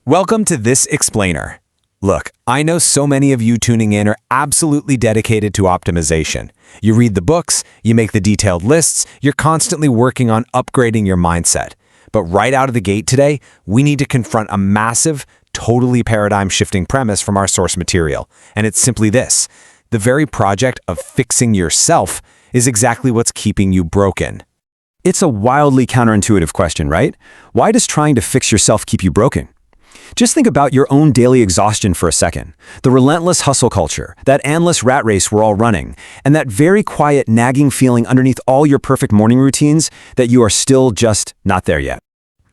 Welcome to This Explainer. Look, I know so many of you tuning in are absolutely dedicated to optimization. You read the books, you make the detailed lists, you're constantly working on upgrading your mindset. But right out of the gate today, we need to confront a massive, totally paradigm-shifting premise from our source material. And it's simply this: the very project of fixing yourself is exactly what's keeping you broken. It's a wildly counterintuitive question, right? Why does trying to fix yourself keep you broken? Just think about your own daily exhaustion for a second. The relentless hustle culture, that endless rat race we're all running, and that very quiet, nagging feeling underneath all your perfect morning routines that you are still just not there yet.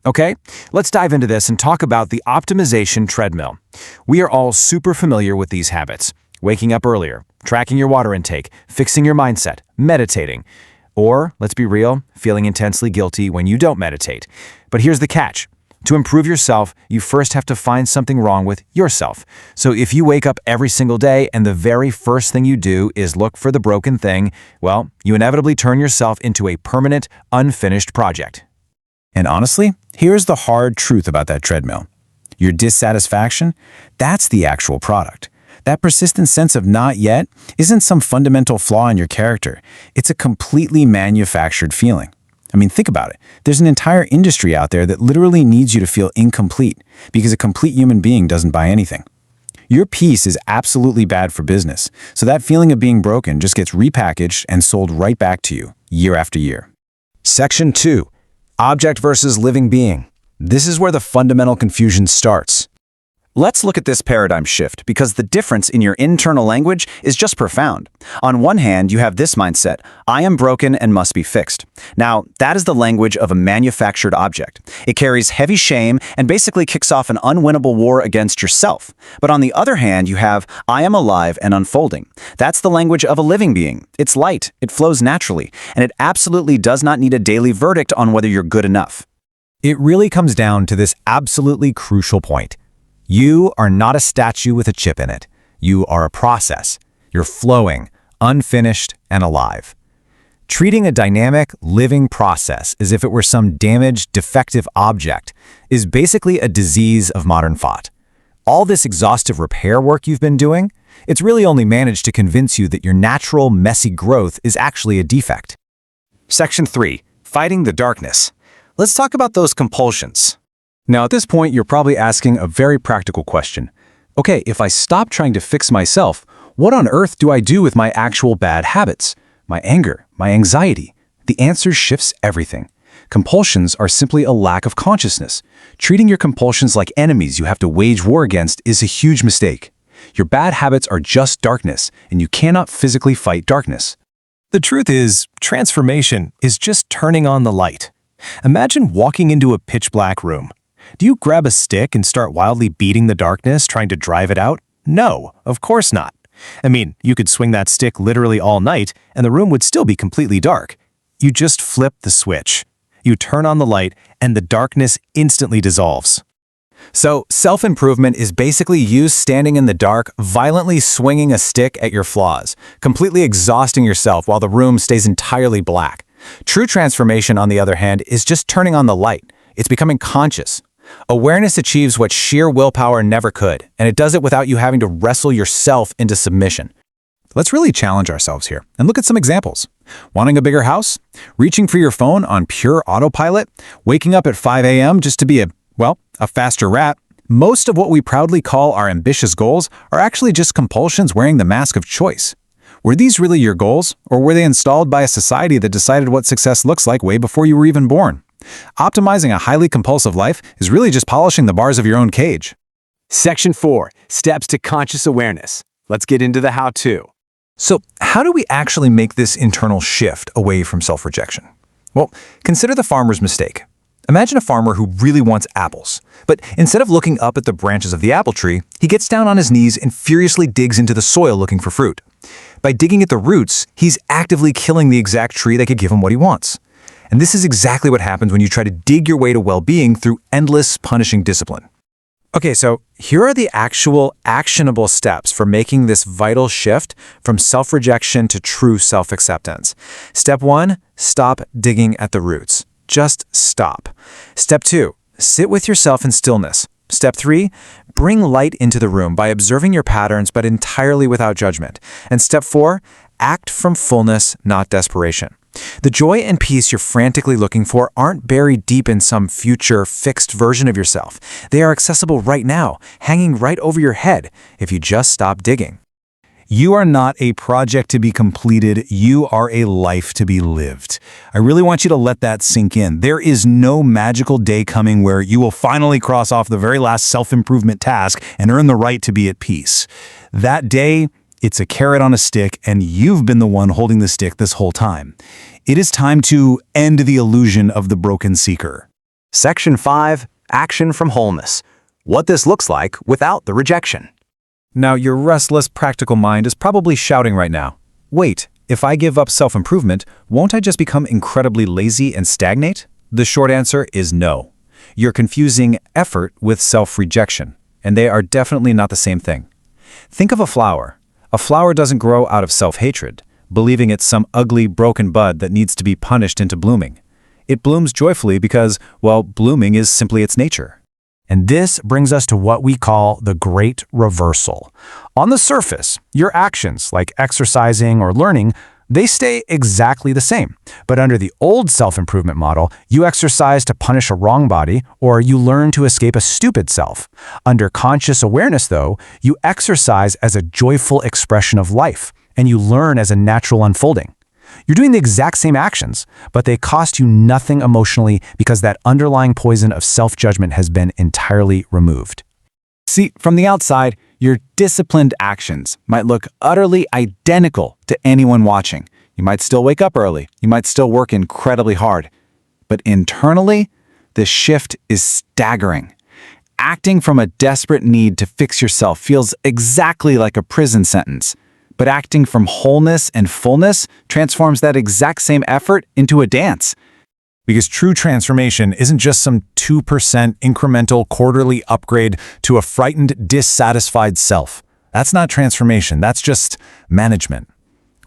Okay, let's dive into this and talk about the optimization treadmill. We are all super familiar with these habits: waking up earlier, tracking your water intake, fixing your mindset, meditating. Or, let's be real, feeling intensely guilty when you don't meditate. But here's the catch. To improve yourself, you first have to find something wrong with yourself. So if you wake up every single day and the very first thing you do is look for the broken thing, well, you inevitably turn yourself into a permanent, unfinished project. And honestly, here's the hard truth about that treadmill. Your dissatisfaction, that's the actual product. That persistent sense of not yet isn't some fundamental flaw in your character. It's a completely manufactured feeling. I mean, think about it. There's an entire industry out there that literally needs you to feel incomplete because a complete human being doesn't buy anything. Your piece is absolutely bad for business, so that feeling of being broken just gets repackaged and sold right back to you year after year. Section 2. Object versus living being. This is where the fundamental confusion starts. Let's look at this paradigm shift because the difference in your internal language is just profound. On one hand, you have this mindset: I am broken and must be fixed. Now, that is the language of a manufactured object. It carries heavy shame and basically kicks off an unwinnable war against yourself. But on the other hand, you have I am alive and unfolding. That's the language of a living being. It's light, it flows naturally, and it absolutely does not need a daily verdict on whether you're good enough. It really comes down to this absolutely crucial point. You are not a statue with a chip in it. You are a process. You're flowing, unfinished, and alive. Treating a dynamic, living process as if it were some damaged, defective object is basically a disease of modern thought. All this exhaustive repair work you've been doing, it's really only managed to convince you that your natural, messy growth is actually a defect. Section 3. Fighting the darkness. Let's talk about those compulsions. Now, at this point, you're probably asking a very practical question. Okay, if I stop trying to fix myself, what on earth do I do with my actual bad habits? My anger, my anxiety? The answer shifts everything. Compulsions are simply a lack of consciousness. Treating your compulsions like enemies you have to wage war against is a huge mistake. Your bad habits are just darkness, and you cannot physically fight darkness. The truth is, transformation is just turning on the light. Imagine walking into a pitch-black room. Do you grab a stick and start wildly beating the darkness, trying to drive it out? No, of course not. I mean, you could swing that stick literally all night, and the room would still be completely dark. You just flip the switch. You turn on the light, and the darkness instantly dissolves. So, self-improvement is basically you standing in the dark, violently swinging a stick at your flaws, completely exhausting yourself while the room stays entirely black. True transformation, on the other hand, is just turning on the light. It's becoming conscious. Awareness achieves what sheer willpower never could, and it does it without you having to wrestle yourself into submission. Let's really challenge ourselves here and look at some examples. Wanting a bigger house? Reaching for your phone on pure autopilot? Waking up at 5 a.m. just to be a faster rat? Most of what we proudly call our ambitious goals are actually just compulsions wearing the mask of choice. Were these really your goals, or were they installed by a society that decided what success looks like way before you were even born? Optimizing a highly compulsive life is really just polishing the bars of your own cage. Section 4. Steps to conscious awareness. Let's get into the how-to. So, how do we actually make this internal shift away from self-rejection? Well, consider the farmer's mistake. Imagine a farmer who really wants apples, but instead of looking up at the branches of the apple tree, he gets down on his knees and furiously digs into the soil looking for fruit. By digging at the roots, he's actively killing the exact tree that could give him what he wants. And this is exactly what happens when you try to dig your way to well-being through endless punishing discipline. Okay, so here are the actual actionable steps for making this vital shift from self-rejection to true self-acceptance. Step 1, stop digging at the roots. Just stop. Step 2, sit with yourself in stillness. Step 3, bring light into the room by observing your patterns but entirely without judgment. And step 4, act from fullness, not desperation. The joy and peace you're frantically looking for aren't buried deep in some future, fixed version of yourself. They are accessible right now, hanging right over your head, if you just stop digging. You are not a project to be completed. You are a life to be lived. I really want you to let that sink in. There is no magical day coming where you will finally cross off the very last self-improvement task and earn the right to be at peace. That day, it's a carrot on a stick, and you've been the one holding the stick this whole time. It is time to end the illusion of the broken seeker. Section 5, Action from Wholeness. What this looks like without the rejection. Now, your restless, practical mind is probably shouting right now, wait, if I give up self-improvement, won't I just become incredibly lazy and stagnate? The short answer is no. You're confusing effort with self-rejection, and they are definitely not the same thing. Think of a flower. A flower doesn't grow out of self-hatred, believing it's some ugly, broken bud that needs to be punished into blooming. It blooms joyfully because, well, blooming is simply its nature. And this brings us to what we call the great reversal. On the surface, your actions, like exercising or learning, they stay exactly the same. But under the old self-improvement model, you exercise to punish a wrong body, or you learn to escape a stupid self. Under conscious awareness, though, you exercise as a joyful expression of life, and you learn as a natural unfolding. You're doing the exact same actions, but they cost you nothing emotionally because that underlying poison of self-judgment has been entirely removed. See, from the outside, your disciplined actions might look utterly identical to anyone watching. You might still wake up early. You might still work incredibly hard. But internally, the shift is staggering. Acting from a desperate need to fix yourself feels exactly like a prison sentence. But acting from wholeness and fullness transforms that exact same effort into a dance. Because true transformation isn't just some 2% incremental quarterly upgrade to a frightened, dissatisfied self. That's not transformation, that's just management.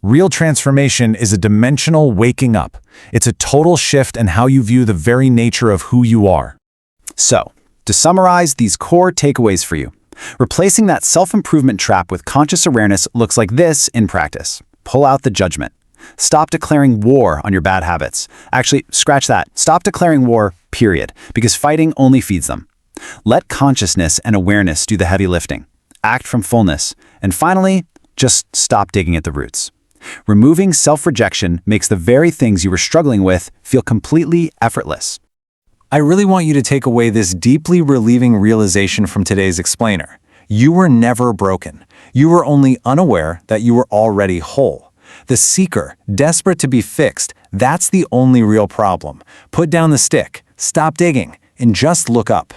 Real transformation is a dimensional waking up. It's a total shift in how you view the very nature of who you are. So, to summarize these core takeaways for you, replacing that self-improvement trap with conscious awareness looks like this in practice. Pull out the judgment. Stop declaring war on your bad habits. Actually, scratch that. Stop declaring war, period, because fighting only feeds them. Let consciousness and awareness do the heavy lifting. Act from fullness. And finally, just stop digging at the roots. Removing self-rejection makes the very things you were struggling with feel completely effortless. I really want you to take away this deeply relieving realization from today's explainer. You were never broken. You were only unaware that you were already whole. The seeker, desperate to be fixed, that's the only real problem. Put down the stick, stop digging, and just look up.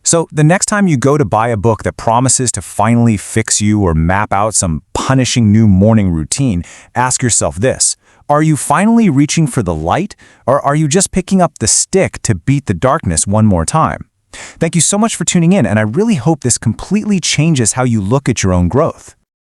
So the next time you go to buy a book that promises to finally fix you or map out some punishing new morning routine, ask yourself this: are you finally reaching for the light, or are you just picking up the stick to beat the darkness one more time? Thank you so much for tuning in, and I really hope this completely changes how you look at your own growth.